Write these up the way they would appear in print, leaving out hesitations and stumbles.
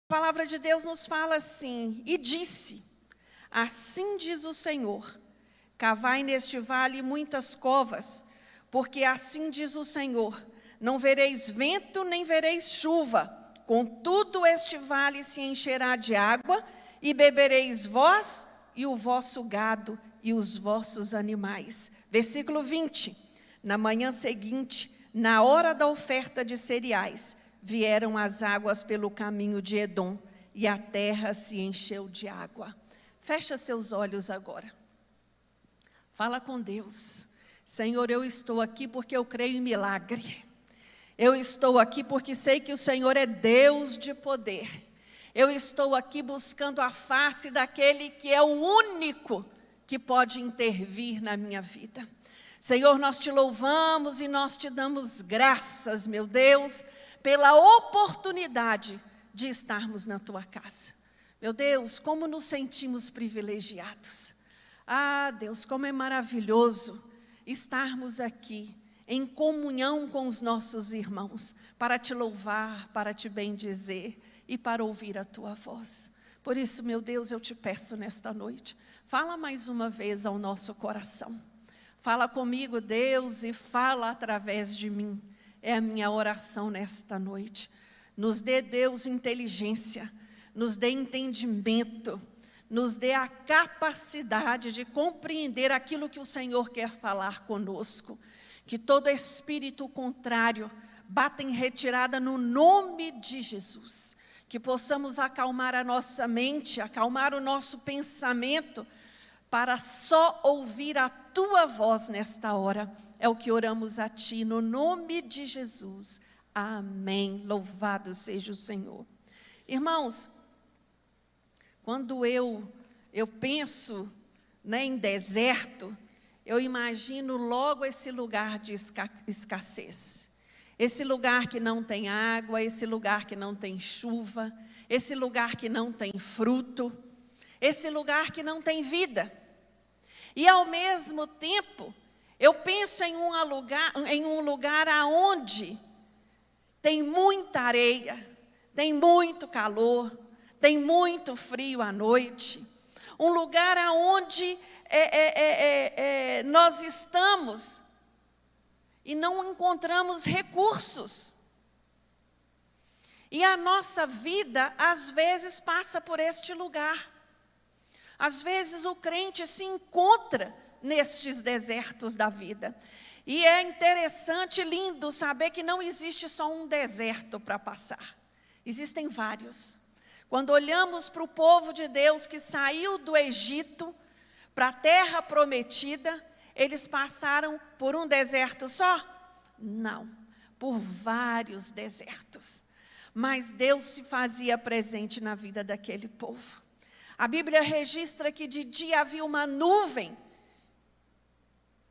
A palavra de Deus nos fala assim: e disse, assim diz o Senhor, cavai neste vale muitas covas, porque assim diz o Senhor, não vereis vento nem vereis chuva, contudo este vale se encherá de água, e bebereis vós e o vosso gado e os vossos animais. Versículo 20, na manhã seguinte, na hora da oferta de cereais, vieram as águas pelo caminho de Edom, e a terra se encheu de água. Fecha seus olhos agora. Fala com Deus. Senhor, eu estou aqui porque eu creio em milagre. Eu estou aqui porque sei que o Senhor é Deus de poder. Eu estou aqui buscando a face daquele que é o único que pode intervir na minha vida. Senhor, nós te louvamos e nós te damos graças, meu Deus, pela oportunidade de estarmos na tua casa. Meu Deus, como nos sentimos privilegiados. Ah, Deus, como é maravilhoso estarmos aqui em comunhão com os nossos irmãos, para te louvar, para te bendizer e para ouvir a tua voz. Por isso, meu Deus, eu te peço nesta noite, fala mais uma vez ao nosso coração. Fala comigo, Deus, e fala através de mim. É a minha oração nesta noite. Nos dê, Deus, inteligência, nos dê entendimento, nos dê a capacidade de compreender aquilo que o Senhor quer falar conosco. Que todo espírito contrário bata em retirada no nome de Jesus. Que possamos acalmar a nossa mente, acalmar o nosso pensamento, para só ouvir a tua voz nesta hora. É o que oramos a ti, no nome de Jesus. Amém. Louvado seja o Senhor. Irmãos, quando eu penso, em deserto, eu imagino logo esse lugar de escassez. Esse lugar que não tem água, esse lugar que não tem chuva, esse lugar que não tem fruto, esse lugar que não tem vida. E ao mesmo tempo, eu penso em um lugar aonde tem muita areia, tem muito calor, tem muito frio à noite. Um lugar aonde nós estamos e não encontramos recursos. E a nossa vida, às vezes, passa por este lugar. Às vezes o crente se encontra nestes desertos da vida. E é interessante, lindo, saber que não existe só um deserto para passar. Existem vários. Quando olhamos para o povo de Deus que saiu do Egito para a terra prometida, eles passaram por um deserto só? Não, por vários desertos. Mas Deus se fazia presente na vida daquele povo. A Bíblia registra que de dia havia uma nuvem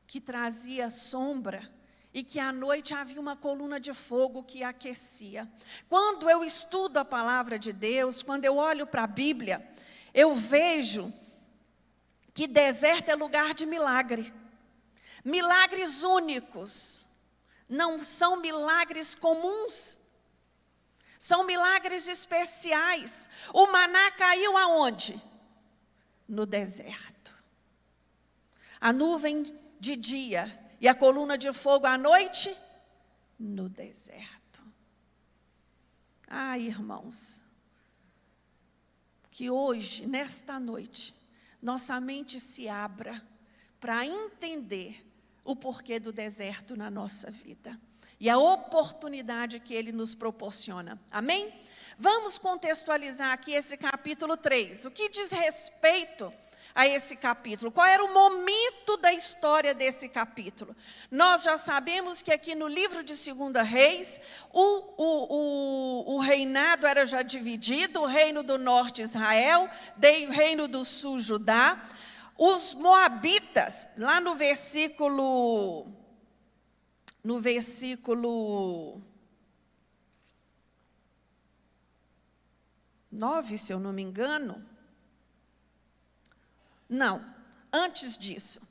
que trazia sombra e que à noite havia uma coluna de fogo que aquecia. Quando eu estudo a palavra de Deus, quando eu olho para a Bíblia, eu vejo que deserto é lugar de milagre. Milagres únicos, não são milagres comuns. São milagres especiais. O maná caiu aonde? No deserto. A nuvem de dia e a coluna de fogo à noite? No deserto. Ah, irmãos, que hoje, nesta noite, nossa mente se abra para entender o porquê do deserto na nossa vida. E a oportunidade que ele nos proporciona. Amém? Vamos contextualizar aqui esse capítulo 3. O que diz respeito a esse capítulo? Qual era o momento da história desse capítulo? Nós já sabemos que aqui no livro de 2 Reis, o reinado era já dividido, o reino do norte Israel, o reino do sul Judá. Os moabitas, lá no versículo 9, se eu não me engano. Não, antes disso,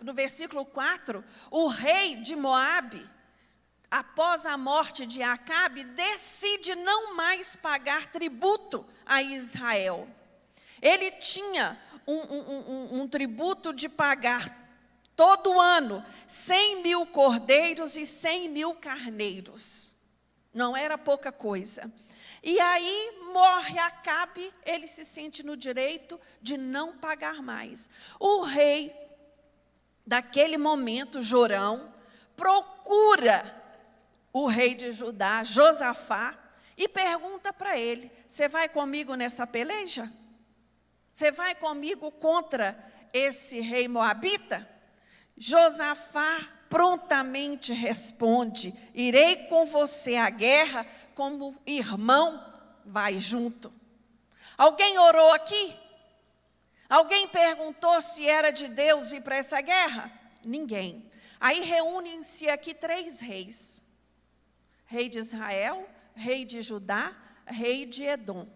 no versículo 4, o rei de Moabe após a morte de Acabe, decide não mais pagar tributo a Israel. Ele tinha um tributo de pagar todo ano 100.000 cordeiros e 100.000 carneiros. Não era pouca coisa. E aí morre Acabe, ele se sente no direito de não pagar mais. O rei, daquele momento, Jorão, procura o rei de Judá, Josafá, e pergunta para ele: você vai comigo nessa peleja? Você vai comigo contra esse rei moabita? Josafá prontamente responde: irei com você à guerra, como irmão, vai junto. Alguém orou aqui? Alguém perguntou se era de Deus ir para essa guerra? Ninguém. Aí reúnem-se aqui 3 reis: rei de Israel, rei de Judá, rei de Edom.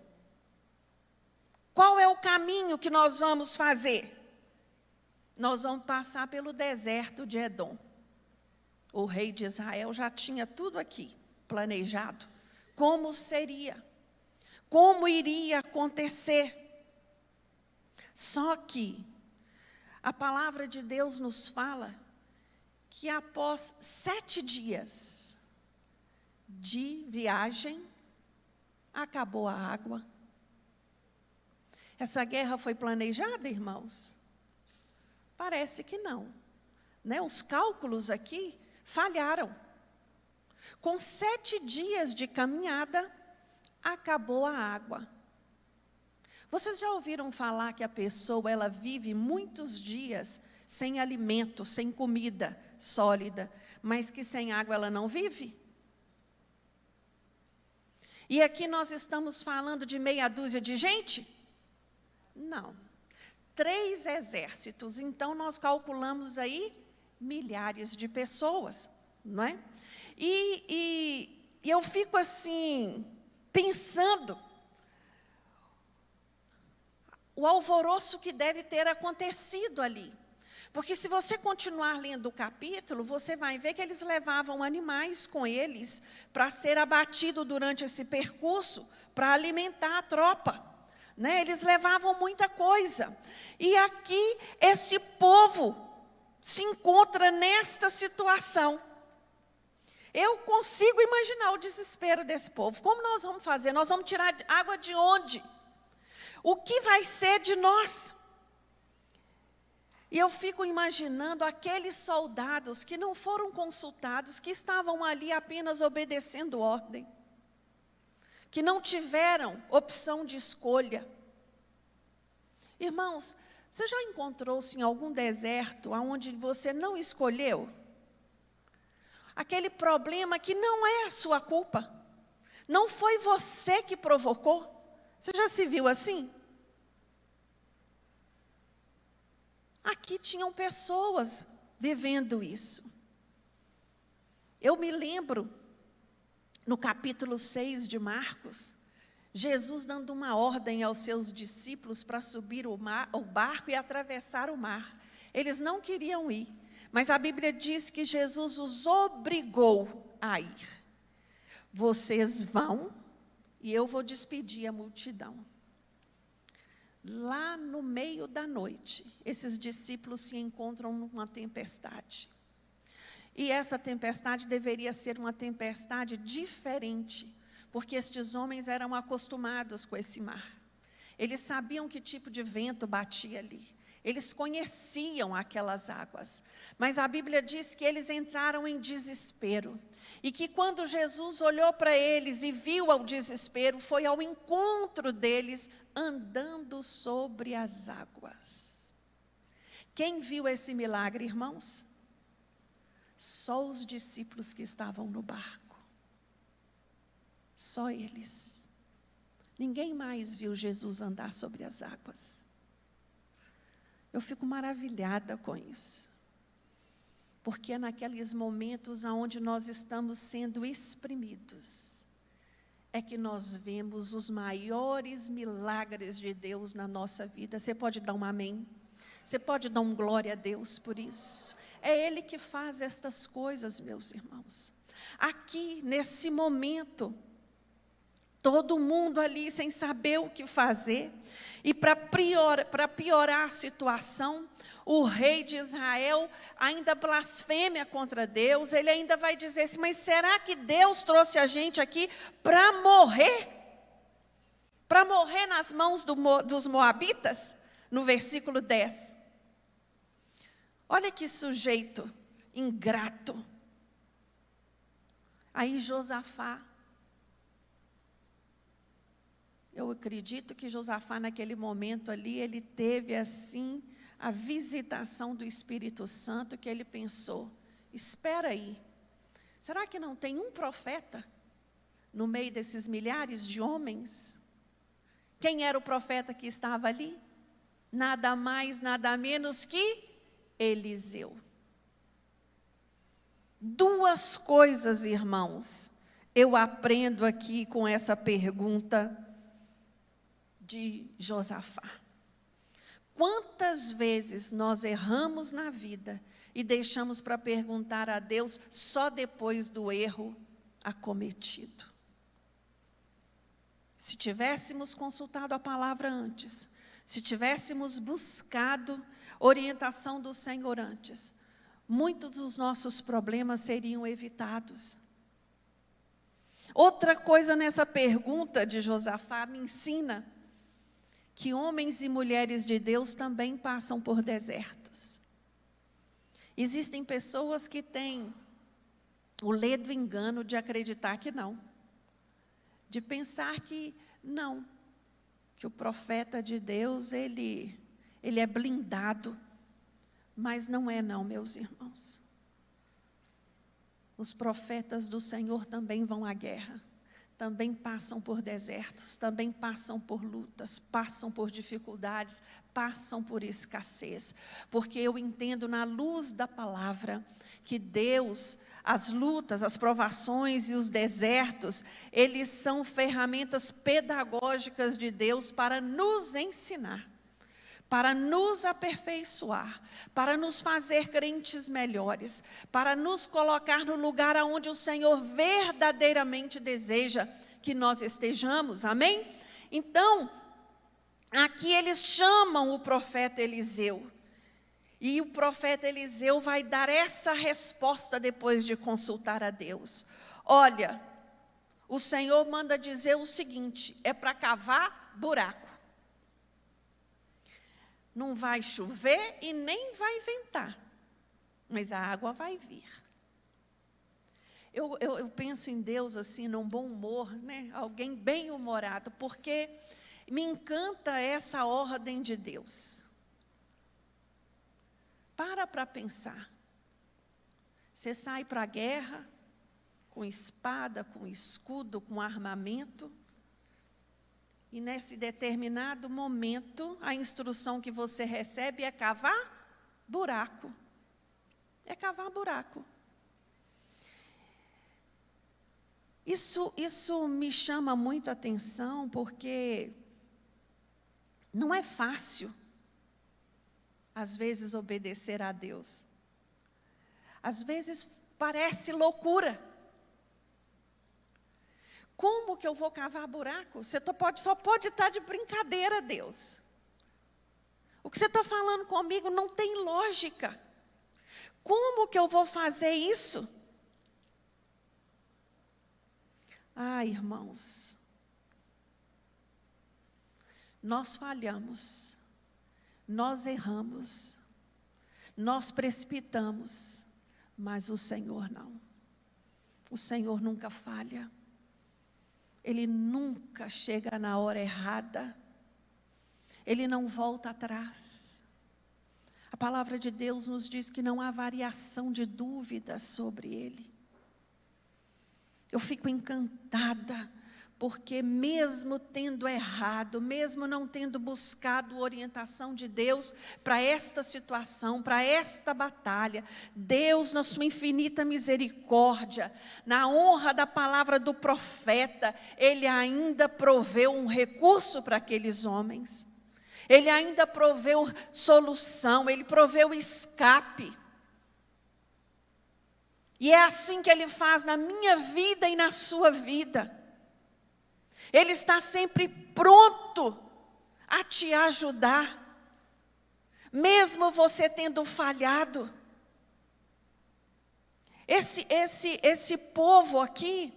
Qual é o caminho que nós vamos fazer? Nós vamos passar pelo deserto de Edom. O rei de Israel já tinha tudo aqui planejado. Como seria? Como iria acontecer? Só que a palavra de Deus nos fala que após 7 dias de viagem, acabou a água. Essa guerra foi planejada, irmãos? Parece que não, né? Os cálculos aqui falharam. Com 7 dias de caminhada, acabou a água. Vocês já ouviram falar que a pessoa ela vive muitos dias sem alimento, sem comida sólida, mas que sem água ela não vive? E aqui nós estamos falando de meia dúzia de gente? Não. 3 exércitos, então nós calculamos aí milhares de pessoas, não é? E eu fico assim, pensando, o alvoroço que deve ter acontecido ali. Porque se você continuar lendo o capítulo, você vai ver que eles levavam animais com eles para ser abatido durante esse percurso, para alimentar a tropa. Né? Eles levavam muita coisa. E aqui esse povo se encontra nesta situação. Eu consigo imaginar o desespero desse povo. Como nós vamos fazer? Nós vamos tirar água de onde? O que vai ser de nós? E eu fico imaginando aqueles soldados que não foram consultados, que estavam ali apenas obedecendo ordem, que não tiveram opção de escolha. Irmãos, você já encontrou-se em algum deserto onde você não escolheu? Aquele problema que não é a sua culpa, não foi você que provocou. Você já se viu assim? Aqui tinham pessoas vivendo isso. Eu me lembro, no capítulo 6 de Marcos, Jesus dando uma ordem aos seus discípulos para subir o barco e atravessar o mar. Eles não queriam ir, mas a Bíblia diz que Jesus os obrigou a ir. Vocês vão e eu vou despedir a multidão. Lá no meio da noite, esses discípulos se encontram numa tempestade. E essa tempestade deveria ser uma tempestade diferente, porque estes homens eram acostumados com esse mar. Eles sabiam que tipo de vento batia ali. Eles conheciam aquelas águas. Mas a Bíblia diz que eles entraram em desespero. E que quando Jesus olhou para eles e viu o desespero, foi ao encontro deles, andando sobre as águas. Quem viu esse milagre, irmãos? Só os discípulos que estavam no barco. Só eles. Ninguém mais viu Jesus andar sobre as águas. Eu fico maravilhada com isso. Porque é naqueles momentos onde nós estamos sendo exprimidos, é que nós vemos os maiores milagres de Deus na nossa vida. Você pode dar um amém? Você pode dar um glória a Deus por isso? É Ele que faz estas coisas, meus irmãos. Aqui, nesse momento, todo mundo ali sem saber o que fazer, e para piorar a situação, o rei de Israel ainda blasfêmia contra Deus, ele ainda vai dizer assim, mas será que Deus trouxe a gente aqui para morrer? Para morrer nas mãos dos moabitas? No versículo 10. Olha que sujeito ingrato. Aí Josafá, eu acredito que Josafá naquele momento ali, ele teve assim a visitação do Espírito Santo, que ele pensou, espera aí, será que não tem um profeta no meio desses milhares de homens? Quem era o profeta que estava ali? Nada mais, nada menos que Eliseu. Duas coisas, irmãos, eu aprendo aqui com essa pergunta de Josafá. Quantas vezes nós erramos na vida e deixamos para perguntar a Deus só depois do erro acometido? Se tivéssemos consultado a palavra antes, se tivéssemos buscado orientação do Senhor antes, muitos dos nossos problemas seriam evitados. Outra coisa nessa pergunta de Josafá me ensina que homens e mulheres de Deus também passam por desertos. Existem pessoas que têm o ledo engano de acreditar que não, de pensar que não, que o profeta de Deus, ele é blindado, mas não é não, meus irmãos. Os profetas do Senhor também vão à guerra, também passam por desertos, também passam por lutas, passam por dificuldades, passam por escassez, porque eu entendo na luz da palavra que Deus, as lutas, as provações e os desertos, eles são ferramentas pedagógicas de Deus para nos ensinar, para nos aperfeiçoar, para nos fazer crentes melhores, para nos colocar no lugar onde o Senhor verdadeiramente deseja que nós estejamos, amém? Então, aqui eles chamam o profeta Eliseu, e o profeta Eliseu vai dar essa resposta depois de consultar a Deus. Olha, o Senhor manda dizer o seguinte, é para cavar buraco. Não vai chover e nem vai ventar, mas a água vai vir. Eu penso em Deus assim, num bom humor, né? Alguém bem humorado, porque me encanta essa ordem de Deus. Para pensar. Você sai para a guerra, com espada, com escudo, com armamento, e nesse determinado momento, a instrução que você recebe é cavar buraco. É cavar buraco. Isso me chama muito a atenção, porque não é fácil, às vezes, obedecer a Deus. Às vezes parece loucura. Como que eu vou cavar buraco? Você só pode estar de brincadeira, Deus. O que você está falando comigo não tem lógica. Como que eu vou fazer isso? Ah, irmãos, nós falhamos, nós erramos, nós precipitamos, mas o Senhor não. O Senhor nunca falha. Ele nunca chega na hora errada. Ele não volta atrás. A palavra de Deus nos diz que não há variação de dúvida sobre Ele. Eu fico encantada, porque mesmo tendo errado, mesmo não tendo buscado orientação de Deus para esta situação, para esta batalha, Deus, na sua infinita misericórdia, na honra da palavra do profeta, Ele ainda proveu um recurso para aqueles homens. Ele ainda proveu solução, Ele proveu escape. E é assim que Ele faz na minha vida e na sua vida. Ele está sempre pronto a te ajudar, mesmo você tendo falhado. Esse povo aqui,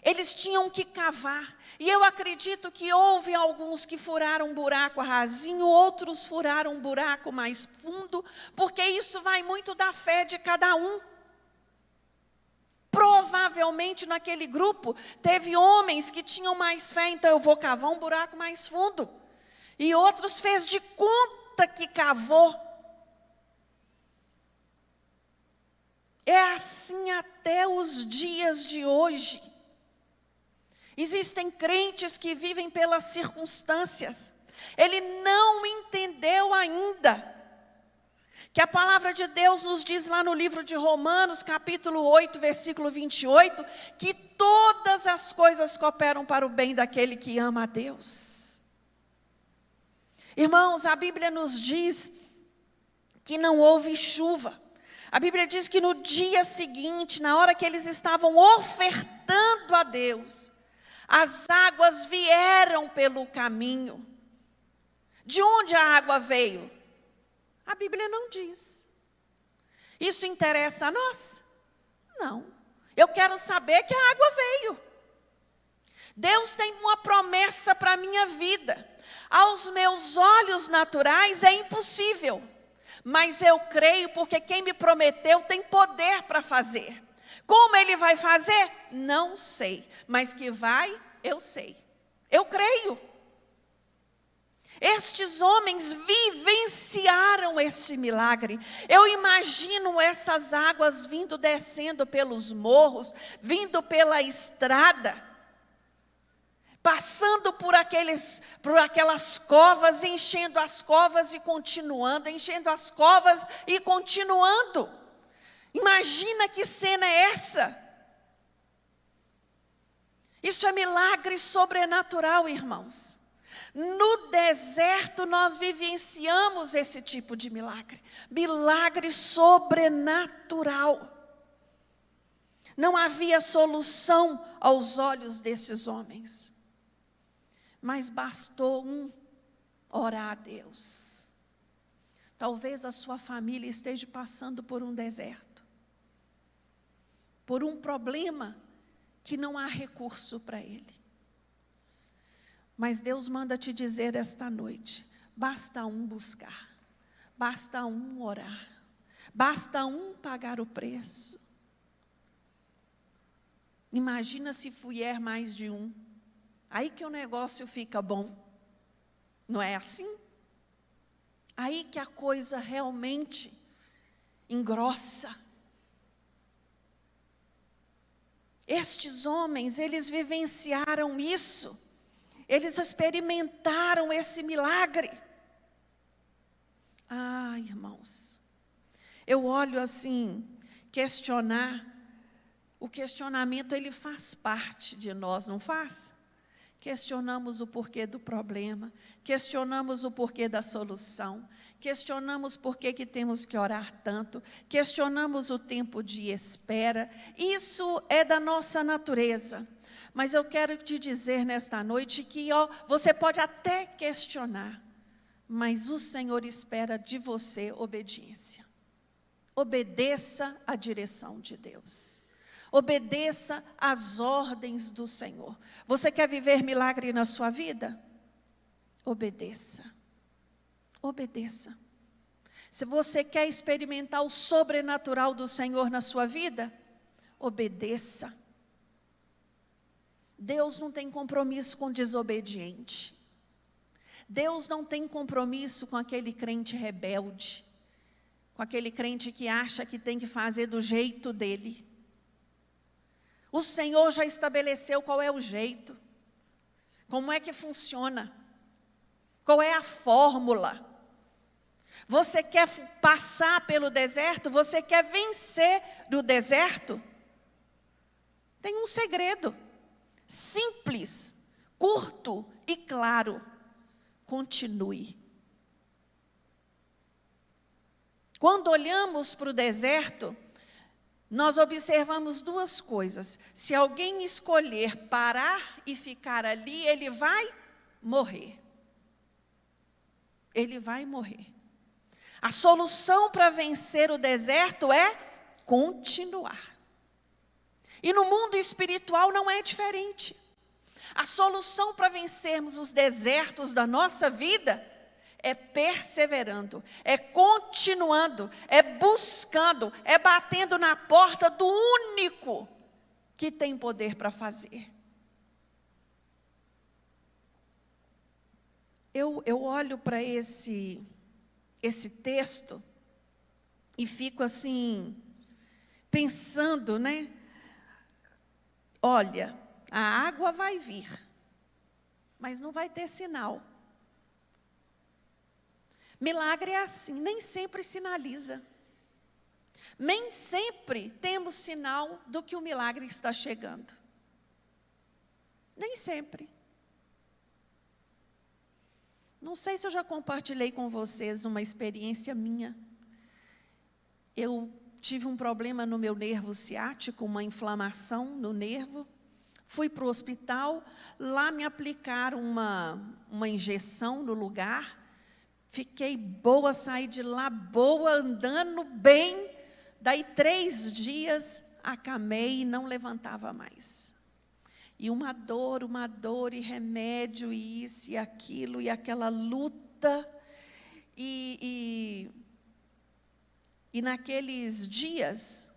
eles tinham que cavar. E eu acredito que houve alguns que furaram um buraco rasinho, outros furaram um buraco mais fundo, porque isso vai muito da fé de cada um. Provavelmente naquele grupo teve homens que tinham mais fé, então eu vou cavar um buraco mais fundo. E outros fez de conta que cavou. É assim até os dias de hoje. Existem crentes que vivem pelas circunstâncias. Ele não entendeu ainda que a palavra de Deus nos diz lá no livro de Romanos, capítulo 8, versículo 28, que todas as coisas cooperam para o bem daquele que ama a Deus. Irmãos, a Bíblia nos diz que não houve chuva. A Bíblia diz que no dia seguinte, na hora que eles estavam ofertando a Deus, as águas vieram pelo caminho. De onde a água veio? A Bíblia não diz. Isso interessa a nós? Não. Eu quero saber que a água veio. Deus tem uma promessa para a minha vida. Aos meus olhos naturais é impossível. Mas eu creio porque quem me prometeu tem poder para fazer. Como Ele vai fazer? Não sei. Mas que vai, eu sei. Eu creio. Estes homens vivenciaram este milagre. Eu imagino essas águas vindo, descendo pelos morros, vindo pela estrada, passando por aquelas covas, enchendo as covas e continuando, enchendo as covas e continuando. Imagina que cena é essa? Isso é milagre sobrenatural, irmãos. No deserto nós vivenciamos esse tipo de milagre. Milagre sobrenatural. Não havia solução aos olhos desses homens. Mas bastou orar a Deus. Talvez a sua família esteja passando por um deserto. Por um problema que não há recurso para ele. Mas Deus manda te dizer esta noite, basta um buscar, basta um orar, basta um pagar o preço. Imagina se vier mais de um, aí que o negócio fica bom, não é assim? Aí que a coisa realmente engrossa. Estes homens, eles vivenciaram isso. Eles experimentaram esse milagre. Ah, irmãos, eu olho assim, o questionamento ele faz parte de nós, não faz? Questionamos o porquê do problema, questionamos o porquê da solução, questionamos por que temos que orar tanto, questionamos o tempo de espera. Isso é da nossa natureza. Mas eu quero te dizer nesta noite que você pode até questionar, mas o Senhor espera de você obediência. Obedeça à direção de Deus. Obedeça às ordens do Senhor. Você quer viver milagre na sua vida? Obedeça. Obedeça. Se você quer experimentar o sobrenatural do Senhor na sua vida, obedeça. Deus não tem compromisso com desobediente. Deus não tem compromisso com aquele crente rebelde, com aquele crente que acha que tem que fazer do jeito dele. O Senhor já estabeleceu qual é o jeito, como é que funciona, qual é a fórmula. Você quer passar pelo deserto? Você quer vencer do deserto? Tem um segredo. Simples, curto e claro. Continue. Quando olhamos para o deserto, nós observamos duas coisas. Se alguém escolher parar e ficar ali, ele vai morrer. Ele vai morrer. A solução para vencer o deserto é continuar. E no mundo espiritual não é diferente. A solução para vencermos os desertos da nossa vida é perseverando, é continuando, é buscando, é batendo na porta do único que tem poder para fazer. Eu olho para esse texto e fico assim, pensando, né? Olha, a água vai vir, mas não vai ter sinal. Milagre é assim, nem sempre sinaliza. Nem sempre temos sinal do que o milagre está chegando. Nem sempre. Não sei se eu já compartilhei com vocês uma experiência minha. Eu tive um problema no meu nervo ciático, uma inflamação no nervo. Fui para o hospital, lá me aplicaram uma injeção no lugar. Fiquei boa, saí de lá boa, andando bem. Daí 3 dias, acamei e não levantava mais. E uma dor, e remédio, e isso e aquilo, e aquela luta. E naqueles dias,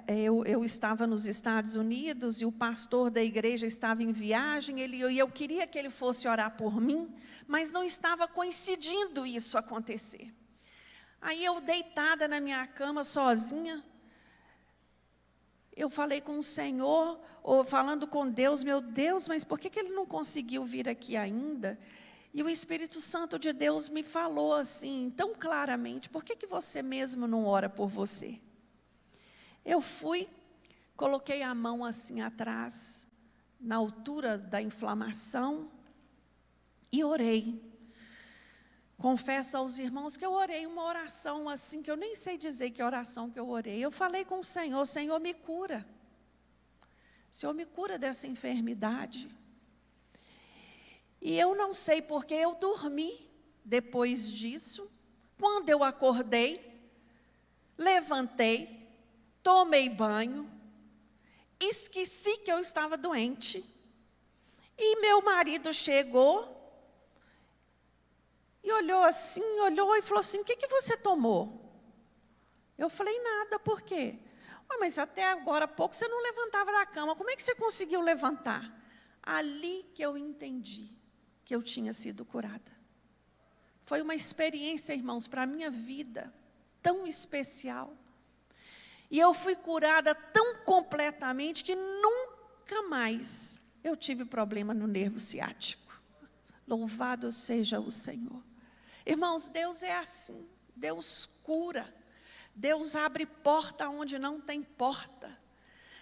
eu estava nos Estados Unidos e o pastor da igreja estava em viagem, e eu queria que ele fosse orar por mim, mas não estava coincidindo isso acontecer. Aí eu deitada na minha cama sozinha, eu falei com o Senhor, ou falando com Deus, meu Deus, mas por que ele não conseguiu vir aqui ainda? E o Espírito Santo de Deus me falou assim, tão claramente, por que você mesmo não ora por você? Eu fui, coloquei a mão assim atrás, na altura da inflamação, e orei. Confesso aos irmãos que eu orei uma oração assim, que eu nem sei dizer que oração que eu orei. Eu falei com o Senhor, Senhor, me cura. Senhor, me cura dessa enfermidade. E eu não sei porque eu dormi depois disso. Quando eu acordei, levantei, tomei banho, esqueci que eu estava doente. E meu marido chegou e olhou assim, olhou e falou assim, o que você tomou? Eu falei, nada, por quê? Mas até agora há pouco você não levantava da cama, como é que você conseguiu levantar? Ali que eu entendi que eu tinha sido curada. Foi uma experiência, irmãos, para a minha vida, tão especial. E eu fui curada tão completamente que nunca mais eu tive problema no nervo ciático. Louvado seja o Senhor. Irmãos, Deus é assim, Deus cura, Deus abre porta onde não tem porta.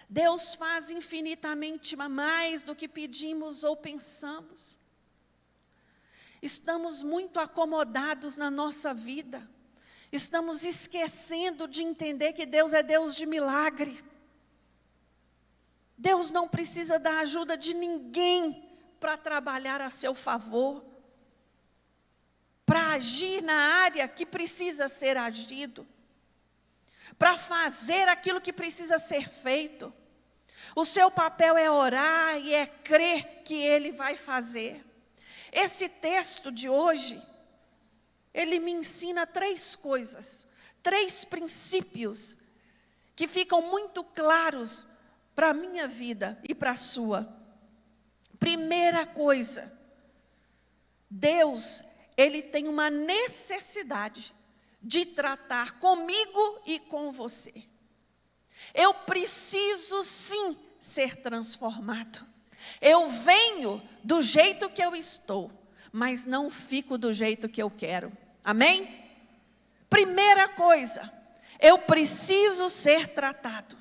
Deus faz infinitamente mais do que pedimos ou pensamos. Estamos muito acomodados na nossa vida. Estamos esquecendo de entender que Deus é Deus de milagre. Deus não precisa da ajuda de ninguém para trabalhar a seu favor, para agir na área que precisa ser agido, para fazer aquilo que precisa ser feito. O seu papel é orar e é crer que Ele vai fazer. Esse texto de hoje, ele me ensina 3 coisas, 3 princípios que ficam muito claros para a minha vida e para a sua. Primeira coisa, Deus, Ele tem uma necessidade de tratar comigo e com você. Eu preciso sim ser transformado. Eu venho do jeito que eu estou, mas não fico do jeito que eu quero. Amém? Primeira coisa, eu preciso ser tratado.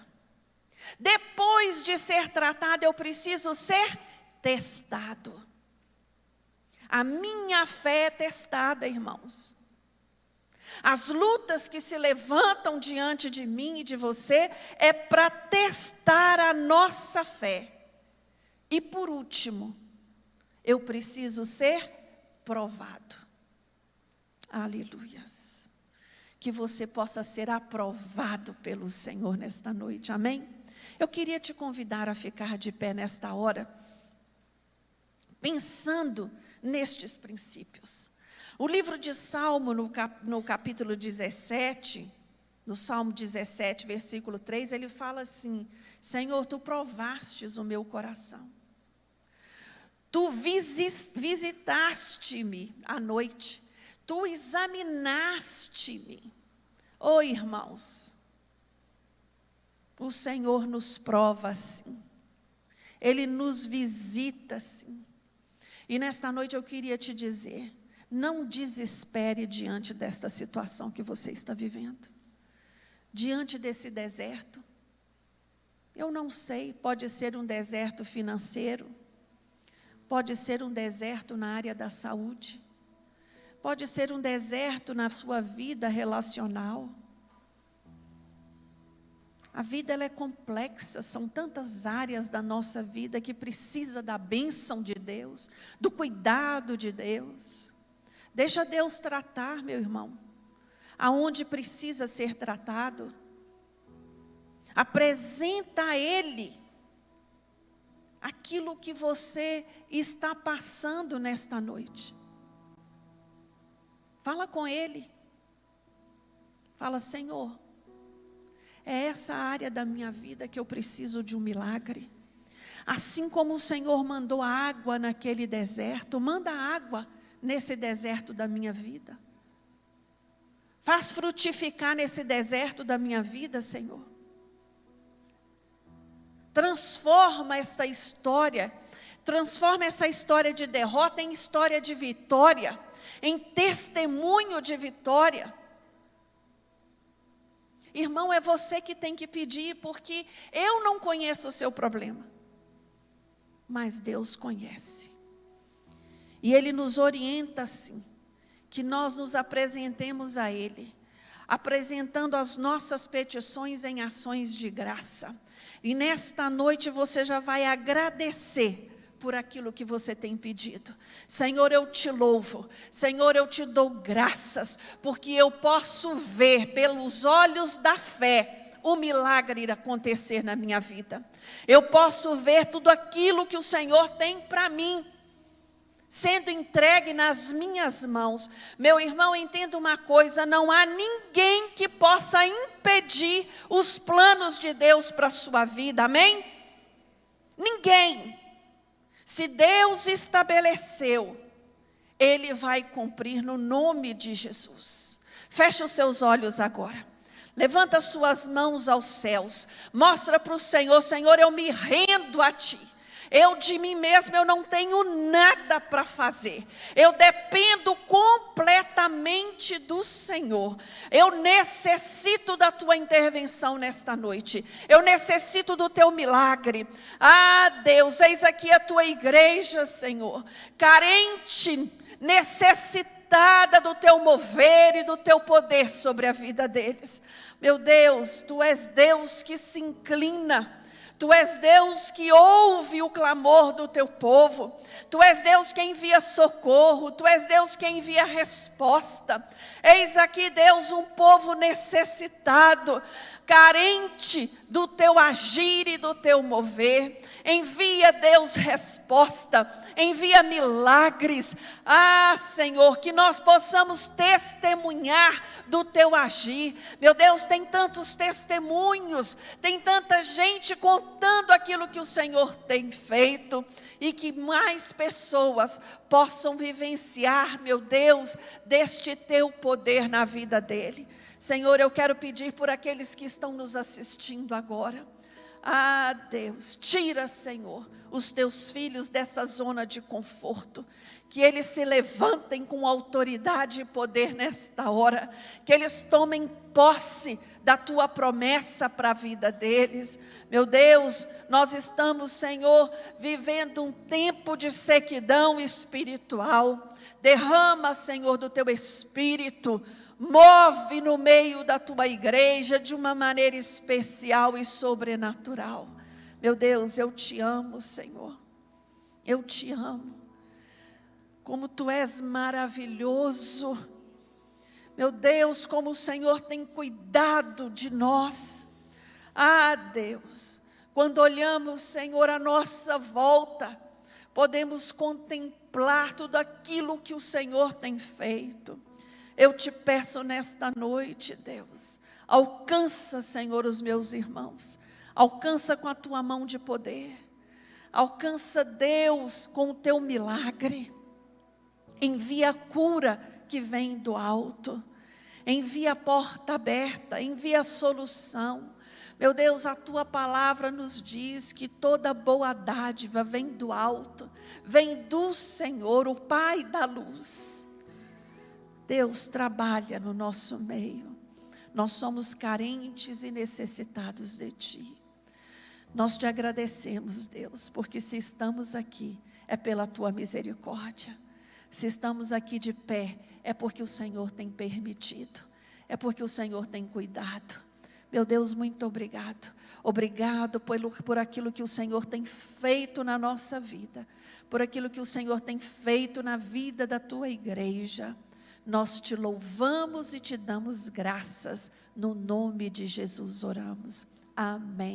Depois de ser tratado, eu preciso ser testado. A minha fé é testada, irmãos. As lutas que se levantam diante de mim e de você é para testar a nossa fé. E por último, eu preciso ser provado. Aleluias. Que você possa ser aprovado pelo Senhor nesta noite, amém? Eu queria te convidar a ficar de pé nesta hora, pensando nestes princípios. O livro de Salmo, no capítulo 17, no Salmo 17, versículo 3, ele fala assim: Senhor, tu provastes o meu coração. Tu visitaste-me à noite, tu examinaste-me. Oh, irmãos, o Senhor nos prova assim, Ele nos visita assim. E nesta noite eu queria te dizer, não desespere diante desta situação que você está vivendo, diante desse deserto. Eu não sei, pode ser um deserto financeiro, pode ser um deserto na área da saúde, pode ser um deserto na sua vida relacional. A vida ela é complexa, são tantas áreas da nossa vida que precisa da bênção de Deus, do cuidado de Deus. Deixa Deus tratar, meu irmão, aonde precisa ser tratado. Apresenta a Ele aquilo que você está passando nesta noite. Fala com Ele. Fala: Senhor, é essa área da minha vida que eu preciso de um milagre. Assim como o Senhor mandou a água naquele deserto, manda água nesse deserto da minha vida. Faz frutificar nesse deserto da minha vida, Senhor. Transforma essa história de derrota em história de vitória, em testemunho de vitória. Irmão, é você que tem que pedir, porque eu não conheço o seu problema, mas Deus conhece. E Ele nos orienta assim, que nós nos apresentemos a Ele, apresentando as nossas petições em ações de graça. E nesta noite você já vai agradecer por aquilo que você tem pedido. Senhor, eu te louvo. Senhor, eu te dou graças, porque eu posso ver pelos olhos da fé o milagre ir acontecer na minha vida. Eu posso ver tudo aquilo que o Senhor tem para mim sendo entregue nas minhas mãos. Meu irmão, entenda uma coisa: não há ninguém que possa impedir os planos de Deus para a sua vida, amém? Ninguém. Se Deus estabeleceu, Ele vai cumprir no nome de Jesus. Feche os seus olhos agora. Levanta as suas mãos aos céus. Mostra para o Senhor: Senhor, eu me rendo a Ti. Eu de mim mesmo, eu não tenho nada para fazer. Eu dependo completamente do Senhor. Eu necessito da Tua intervenção nesta noite. Eu necessito do Teu milagre. Ah, Deus, eis aqui a Tua igreja, Senhor, carente, necessitada do Teu mover e do Teu poder sobre a vida deles. Meu Deus, Tu és Deus que se inclina. Tu és Deus que ouve o clamor do teu povo. Tu és Deus que envia socorro. Tu és Deus que envia resposta. Eis aqui, Deus, um povo necessitado, carente do teu agir e do teu mover. Envia, Deus, resposta. Envia milagres. Ah, Senhor, que nós possamos testemunhar do teu agir. Meu Deus, tem tantos testemunhos, tem tanta gente contando aquilo que o Senhor tem feito, e que mais pessoas possam vivenciar, meu Deus, deste teu poder na vida dele. Senhor, eu quero pedir por aqueles que estão nos assistindo agora. Ah, Deus, tira, Senhor, os teus filhos dessa zona de conforto, que eles se levantem com autoridade e poder nesta hora, que eles tomem posse da tua promessa para a vida deles. Meu Deus, nós estamos, Senhor, vivendo um tempo de sequidão espiritual. Derrama, Senhor, do teu Espírito, Move no meio da tua igreja de uma maneira especial e sobrenatural. Meu Deus, eu te amo, Senhor. Eu te amo. Como tu és maravilhoso. Meu Deus, como o Senhor tem cuidado de nós. Ah, Deus, quando olhamos, Senhor, à nossa volta, podemos contemplar tudo aquilo que o Senhor tem feito. Eu te peço nesta noite, Deus, alcança, Senhor, os meus irmãos. Alcança com a tua mão de poder. Alcança, Deus, com o teu milagre. Envia a cura que vem do alto. Envia a porta aberta, envia a solução. Meu Deus, a tua palavra nos diz que toda boa dádiva vem do alto, vem do Senhor, o Pai da luz. Deus, trabalha no nosso meio. Nós somos carentes e necessitados de ti. Nós te agradecemos, Deus, porque se estamos aqui, é pela tua misericórdia. Se estamos aqui de pé, é porque o Senhor tem permitido, é porque o Senhor tem cuidado. Meu Deus, muito obrigado. Obrigado por aquilo que o Senhor tem feito na nossa vida, por aquilo que o Senhor tem feito na vida da tua igreja. Nós te louvamos e te damos graças. No nome de Jesus oramos. Amém.